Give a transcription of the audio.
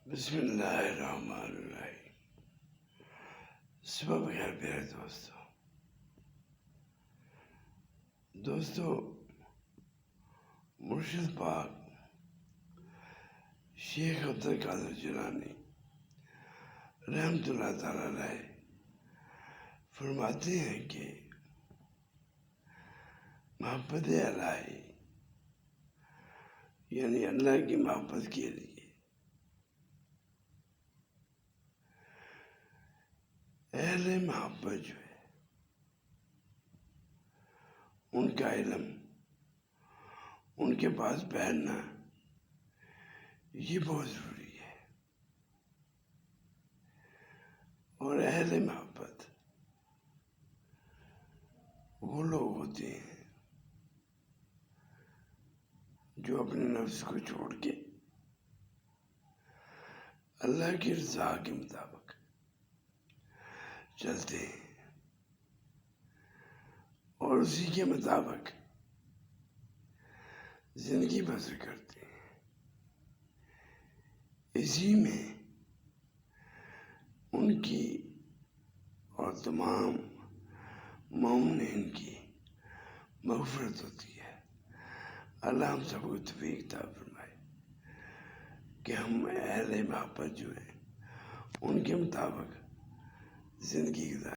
بسم اللہ الرحمن الرحیم۔ صبح بخیر پیارے دوستو، مرشد پاک شیخ عبدالقادر جیلانی رحمۃ اللہ تعالیٰ علیہ فرماتے ہیں کہ محبت الہی یعنی اللہ کی محبت کے لیے اہل محبت جو ہے ان کا علم، ان کے پاس بیٹھنا یہ بہت ضروری ہے۔ اور اہل محبت وہ لوگ ہوتے ہیں جو اپنے نفس کو چھوڑ کے اللہ کی رضا کے مطابق چلتے ہیں اور اسی کے مطابق زندگی بسر کرتے ہیں۔ اسی میں ان کی اور تمام مومنین کی مغفرت ہوتی ہے۔ اللہ ہم سب کو توفیق عطا فرمائے کہ ہم اہل محبت جو ہیں ان کے مطابق زندگی گزاریں۔